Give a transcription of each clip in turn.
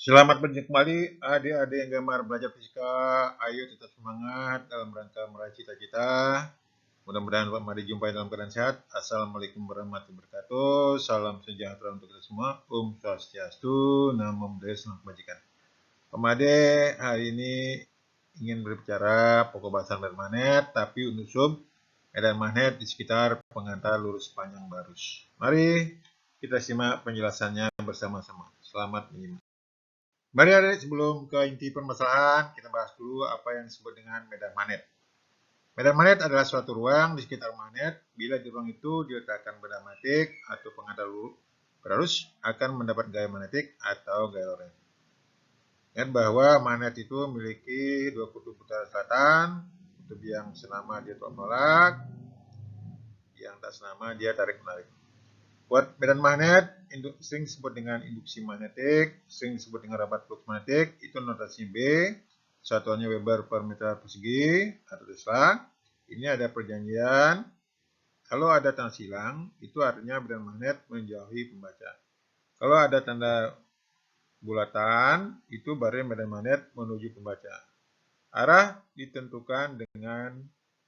Selamat berjumpa kembali adik-adik yang gemar belajar fisika. Ayo tetap semangat dalam rangka meraih cita-cita. Mudah-mudahan Pak jumpa dalam keadaan sehat. Assalamualaikum warahmatullahi wabarakatuh. Salam sejahtera untuk kita semua. Om Swastiastu, Namo Buddhaya, Salam Kebajikan. Pak Made hari ini ingin berbicara pokok bahasan medan magnet, tapi untuk sub medan magnet di sekitar pengantar lurus panjang barus. Mari kita simak penjelasannya bersama-sama. Selamat menyimak. Mari adik, sebelum ke inti permasalahan, kita bahas dulu apa yang disebut dengan medan magnet. Medan magnet adalah suatu ruang di sekitar magnet. Bila di ruang itu diletakkan benda magnetik atau pengantar berarus akan mendapat gaya magnetik atau gaya Lorentz. Ingat bahwa magnet itu memiliki dua kutub utara selatan. Kutub yang senama dia tolak menolak, yang tak senama dia tarik menarik. Buat medan magnet, sering disebut dengan induksi magnetik, sering disebut dengan rabat flux magnetik, itu notasi B, satuannya Weber per meter persegi atau Tesla. Ini ada perjanjian, kalau ada tanda silang, itu artinya medan magnet menjauhi pembaca. Kalau ada tanda bulatan, itu baru medan magnet menuju pembaca. Arah ditentukan dengan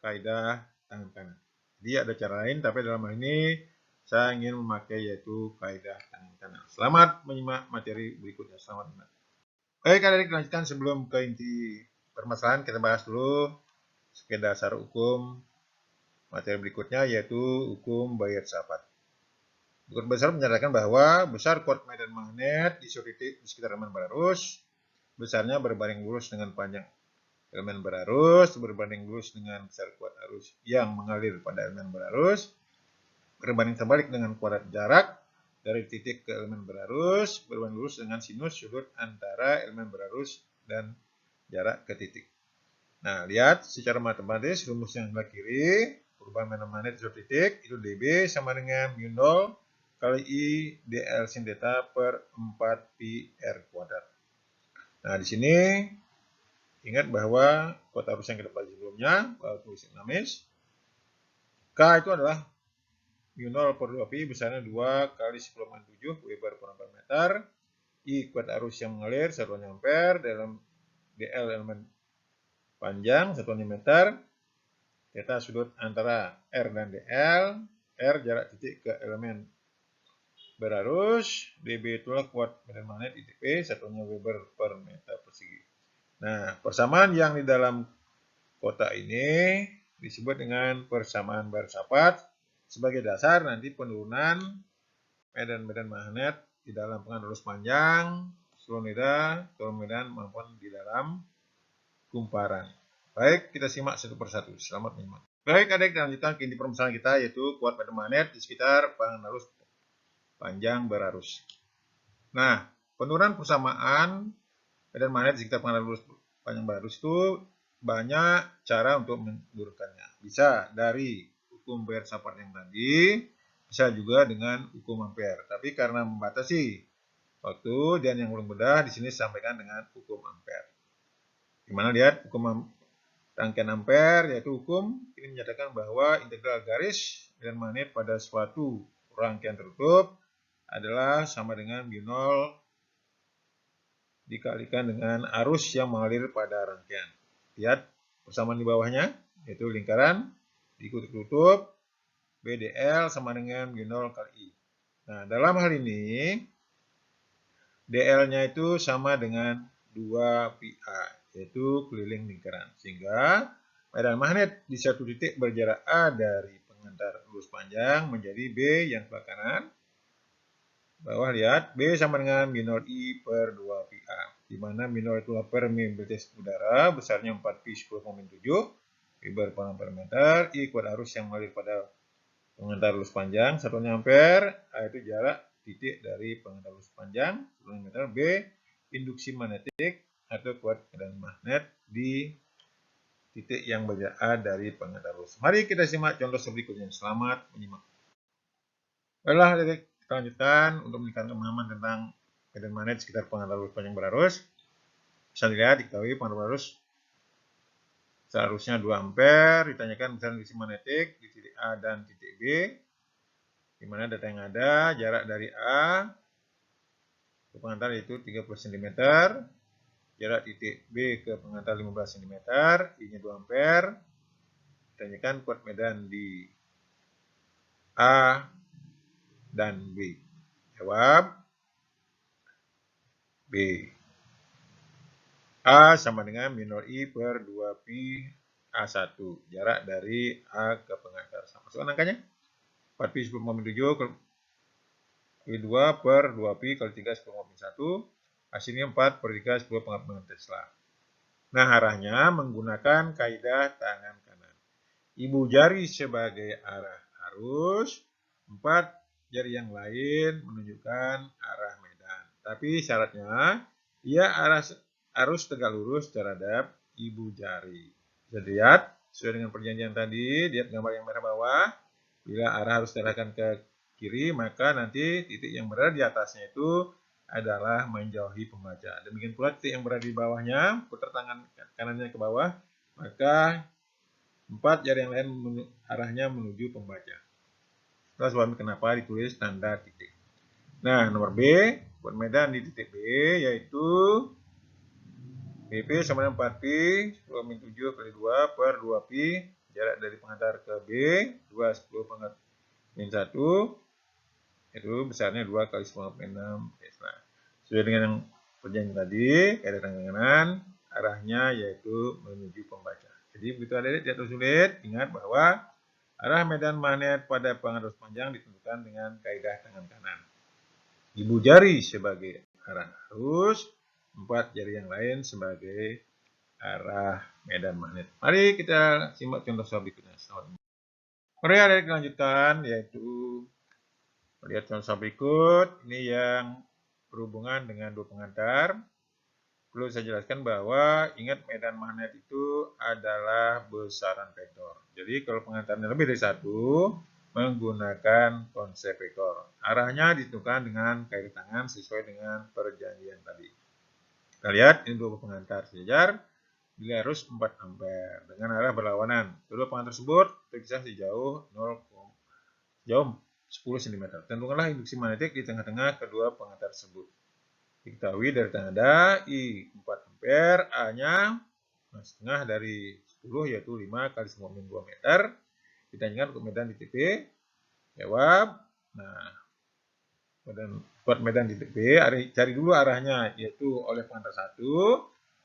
kaidah tangan kanan. Jadi ada cara lain, tapi dalam hal ini saya ingin memakai yaitu kaidah tangan kanan. Selamat menyimak materi berikutnya. Selamat menyimak. Baik, adik lanjutkan sebelum ke inti permasalahan, kita bahas dulu sekedar dasar hukum materi berikutnya yaitu hukum Bayer-Shapard. Hukum Bayer-Shapard menyatakan bahwa besar kuat medan magnet di suatu titik di sekitar elemen berarus besarnya berbanding lurus dengan panjang elemen berarus berbanding lurus dengan besar kuat arus yang mengalir pada elemen berarus berbanding terbalik dengan kuadrat jarak dari titik ke elemen berarus berbanding lurus dengan sinus sudut antara elemen berarus dan jarak ke titik. Nah, lihat secara matematis rumus yang sebelah kiri, perubahan medan magnet di suatu titik itu dB sama dengan mu 0 kali I dl sin theta per 4 pi r kuadrat. Nah, di sini ingat bahwa kuadrat arus yang kita pelajari sebelumnya, tulis dinamis. K itu adalah mu 0 per 2 pi besarnya 2 kali 10⁻⁷ Weber per meter. I kuadrat arus yang mengalir satuannya ampere, dalam dl elemen panjang satuannya meter. Theta sudut antara R dan dl, R jarak titik ke elemen berarus, dB itulah kuat medan magnet di titik satuannya Weber per meter persegi. Nah, persamaan yang di dalam kotak ini disebut dengan persamaan Bayer-Shapard. Sebagai dasar nanti penurunan medan-medan magnet di dalam pengantar lurus panjang, solenoida, medan maupun di dalam kumparan. Baik, kita simak satu persatu. Selamat menyimak. Baik, adik, lanjutkan ke inti permasalahan kita yaitu kuat medan magnet di sekitar pengantar lurus panjang berarus. Nah, penurunan persamaan medan magnet di sekitar pengantar lurus panjang berarus itu banyak cara untuk menurunkannya. Bisa dari hukum Bayer-Shapard yang tadi, bisa juga dengan hukum ampere. Tapi karena membatasi waktu dan yang belum mudah, di sini disampaikan dengan hukum ampere. Dimana lihat hukum rangkaian ampere, yaitu hukum ini menyatakan bahwa integral garis medan magnet pada suatu rangkaian tertutup adalah sama dengan mu 0 dikalikan dengan arus yang mengalir pada rangkaian. Lihat persamaan di bawahnya, yaitu lingkaran diikuti tutup BDL sama dengan mu 0 kali I. Nah, dalam hal ini DL-nya itu sama dengan 2 pi A, yaitu keliling lingkaran. Sehingga medan magnet di satu titik berjarak A dari pengantar lurus panjang menjadi B yang sebelah kanan. Bawah lihat, B sama dengan mu 0 I per 2 pi A. Di mana mu 0 itulah permeabilitas udara, besarnya 4 pi 10⁻⁷, Weber per meter. I kuadrat arus yang mengalir pada pengantar lurus panjang, satuannya ampere. A itu jarak titik dari pengantar lurus panjang, 10 meter. B, induksi magnetik atau kuat medan magnet di titik yang berjarak A dari pengantar lurus. Mari kita simak contoh berikutnya. Selamat menyimak. Baiklah, kita lanjutkan untuk meningkatkan pemahaman tentang medan magnet sekitar pengantar lurus panjang berarus. Bisa dilihat, diketahui pengantar berarus seharusnya 2 ampere, ditanyakan misalnya induksi magnetik di titik A dan titik B, di mana data yang ada, jarak dari A pengantar yaitu 30 cm, jarak titik B ke pengantar 15 cm, I-nya 2 ampere. Tanyakan kuat medan di A dan B. Jawab B. A sama dengan minor I per 2pi A1. Jarak dari A ke pengantar. Masukkan angkanya. 4pi 10,7 kali 2 per 2pi kali 3 10,1. Hasilnya 4 per 3 10,9 Tesla. Nah, arahnya menggunakan kaidah tangan kanan. Ibu jari sebagai arah arus, 4 jari yang lain menunjukkan arah medan. Tapi syaratnya, ia arus tegak lurus terhadap ibu jari. Bisa dilihat, sesuai dengan perjanjian tadi, lihat gambar yang merah bawah. Bila arah harus diarahkan ke kiri, maka nanti titik yang berada di atasnya itu adalah menjauhi pembaca. Demikian pula titik yang berada di bawahnya, putar tangan kanannya ke bawah, maka 4 jari yang lain arahnya menuju pembaca. Itulah sebabnya kenapa ditulis tanda titik. Nah, nomor B, buat medan di titik B, yaitu BP sama dengan 4pi 10,7 kali 2 per 2pi, jarak dari pengantar ke B, 2 10,1, itu besarnya 2 kali 10,6 Tesla. Sesuai dengan yang perjanjian tadi, kaidah tangan kanan, arahnya yaitu menuju pembaca. Jadi begitu adik-adik tidak terlalu sulit, ingat bahwa arah medan magnet pada pengarus panjang ditentukan dengan kaidah tangan kanan. Ibu jari sebagai arah arus, 4 jari yang lain sebagai arah medan magnet. Mari kita simak contoh soal berikutnya. Mari adik lanjutkan, yaitu lihat contoh berikut. Ini yang berhubungan dengan dua pengantar. Perlu saya jelaskan bahwa ingat medan magnet itu adalah besaran vektor. Jadi kalau pengantarnya lebih dari satu, menggunakan konsep vektor. Arahnya ditentukan dengan kaidah tangan sesuai dengan perjanjian tadi. Kita lihat ini dua pengantar sejajar bila arus 4 ampere dengan arah berlawanan. Kedua pengantar tersebut terpisah sejauh 10 cm. Tentukanlah induksi magnetik di tengah-tengah kedua pengantar tersebut. Diketahui dari tanda I 4 ampere, A-nya setengah dari 10 yaitu 5 kali 10,2 meter. Ditanyakan untuk medan di TP. Jawab. Nah, buat medan di TP, cari dulu arahnya yaitu oleh pengantar 1.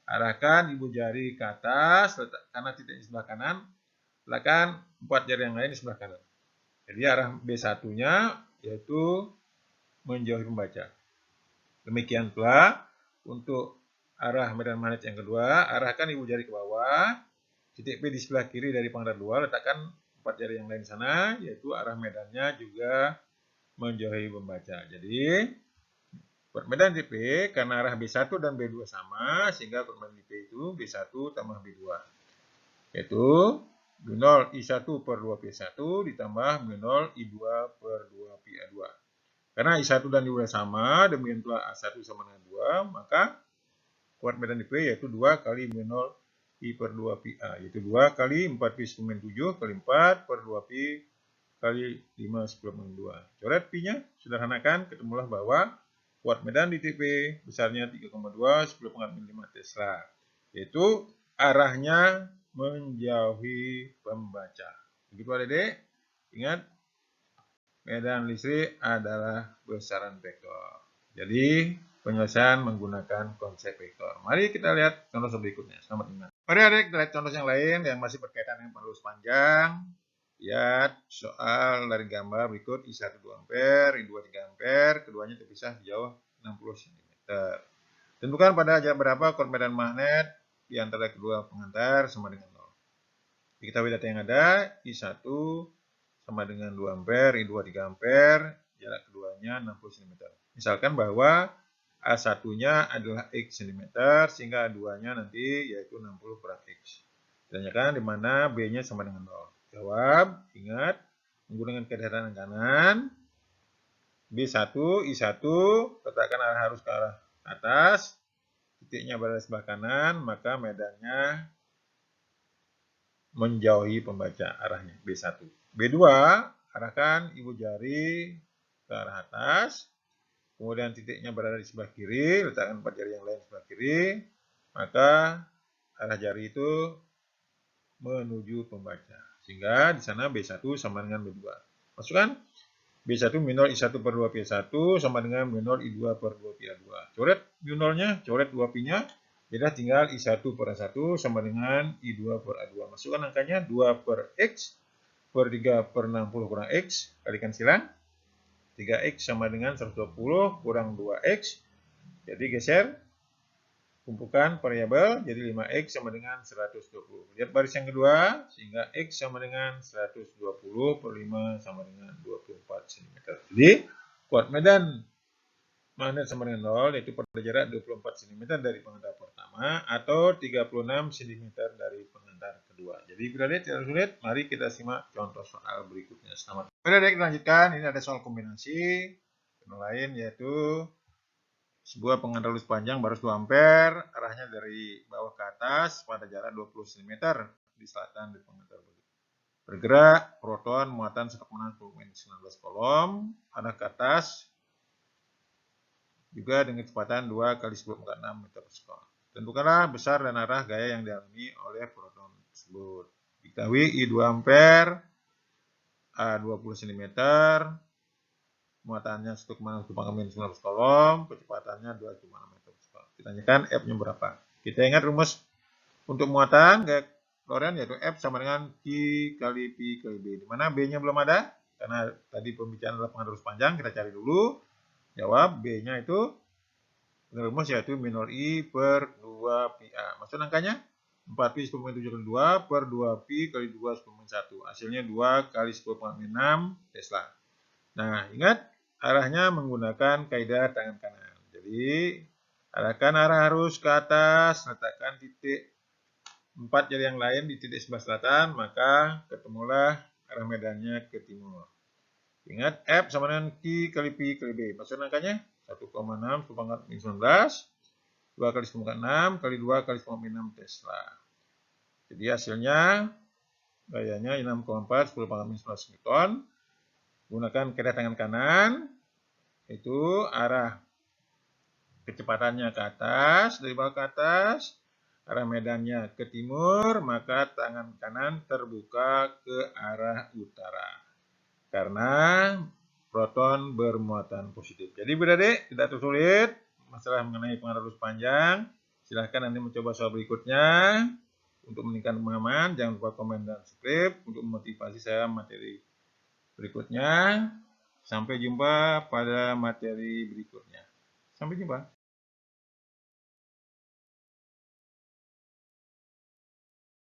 Arahkan ibu jari ke atas, karena titik di sebelah kanan, letakkan 4 jari yang lain di sebelah kanan. Jadi arah B1-nya yaitu menjauhi pembaca. Demikian pula untuk arah medan magnet yang kedua, arahkan ibu jari ke bawah, titik P di sebelah kiri dari pengantar 2, letakkan 4 jari yang lain di sana, yaitu arah medannya juga menjauhi pembaca. Jadi buat medan di P, karena arah B1 dan B2 sama, sehingga buat medan di P itu B1 tambah B2. Yaitu B0 I1 per 2P1 ditambah B0 I2 per 2PA2. Karena I1 dan I2 sama, demikian pula A1 sama dengan 2, maka kuat medan di P yaitu 2 kali B0 I per 2PA, yaitu 2 kali 4Pi 10,7 kali 4 per 2Pi kali 5 10,2. Coret Pi-nya, sederhanakan, ketemulah bahwa kuat medan di TP besarnya 3,2 10,5 Tesla, yaitu arahnya menjauhi pembaca. Begitu adik-adik, ingat medan listrik adalah besaran vektor. Jadi penyelesaian menggunakan konsep vektor. Mari kita lihat contoh berikutnya. Selamat ingat. Mari adik kita lihat contoh yang lain yang masih berkaitan dengan penarus panjang. Lihat soal dari gambar berikut I1 2 ampere, I2 3 ampere, keduanya terpisah sejauh 60 cm. Tentukan pada jarak berapa kuat medan magnet di antara kedua pengantar sama dengan 0. Diketahui data yang ada, I1 sama dengan 2 ampere, I2 3 ampere, jarak keduanya 60 cm. Misalkan bahwa A1-nya adalah X cm, sehingga A2-nya nanti yaitu 60 per X. Ditanyakan di mana B-nya sama dengan 0. Jawab, ingat, menggunakan kaidah tangan kanan, B1, I1, letakkan arah harus ke arah atas, titiknya berada di sebelah kanan, maka medannya menjauhi pembaca arahnya, B1. B2, arahkan ibu jari ke arah atas, kemudian titiknya berada di sebelah kiri, letakkan 4 jari yang lain sebelah kiri, maka arah jari itu menuju pembaca. Sehingga di sana B1 sama dengan B2. Masukkan B1 minor I1 per 2 Pi1 sama dengan minor I2 per 2 Pi2. Coret minornya, coret 2Pi-nya. Jadi tinggal I1 per A1 sama dengan I2 per A2. Masukkan angkanya 2 per X per 3 per 60 kurang X. Kalikan silang. 3X sama dengan 120 kurang 2X. Jadi geser. Tumpukan variabel, jadi 5X sama dengan 120. Lihat baris yang kedua, sehingga X sama dengan 120 per 5 sama dengan 24 cm. Jadi, kuat medan magnet sama dengan 0, yaitu pada jarak 24 cm dari pengantar pertama, atau 36 cm dari pengantar kedua. Jadi, bila tidak sulit, mari kita simak contoh soal berikutnya. Selamat. Oke, kita lanjutkan. Ini ada soal kombinasi. Yang lain yaitu sebuah pengantar lurus panjang baru 2 ampere, arahnya dari bawah ke atas pada jarak 20 cm di selatan di pengantar bergerak, proton, muatan sekap menahan 19 kolom, arah ke atas juga dengan kecepatan 2 kali 10⁴ meter per sekon. Tentukanlah besar dan arah gaya yang dialami oleh proton tersebut. Diketahui I 2 ampere, A 20 cm, muatannya 1,6 kolom, kecepatannya 2,6 meter per sekon. Ditanyakan F-nya berapa. Kita ingat rumus untuk muatan gaya Lorentz yaitu F sama dengan Q kali Pi kali B. Di mana B-nya belum ada? Karena tadi pembicaraan adalah pengantar lurus panjang, kita cari dulu. Jawab B-nya itu rumus yaitu minor I per 2 Pi A. Maksud angkanya 4Pi 10⁻⁷ kali 2 per 2Pi kali 2 10⁻⁴. Hasilnya 2 kali 10⁻⁶ Tesla. Nah, ingat arahnya menggunakan kaidah tangan kanan. Jadi, arahkan arah arus ke atas, letakkan titik 4 jari yang lain di titik sebelah selatan, maka ketemulah arah medannya ke timur. Ingat F sama dengan Q kali Pi kali B. Maksud angkanya 1,6 10⁻⁷ 2 kali 10⁻⁶ kali 2 kali 10⁻⁷ Tesla. Jadi hasilnya gayanya 6,4 10⁻⁷ Newton. Gunakan kaidah tangan kanan, itu arah kecepatannya ke atas, dari bawah ke atas, arah medannya ke timur, maka tangan kanan terbuka ke arah utara. Karena proton bermuatan positif. Jadi adik-adik, tidak tersulit masalah mengenai pengantar lurus panjang. Silahkan nanti mencoba soal berikutnya. Untuk meningkatkan pemahaman, jangan lupa komen dan subscribe untuk memotivasi saya materi berikutnya. Sampai jumpa pada materi berikutnya. Sampai jumpa.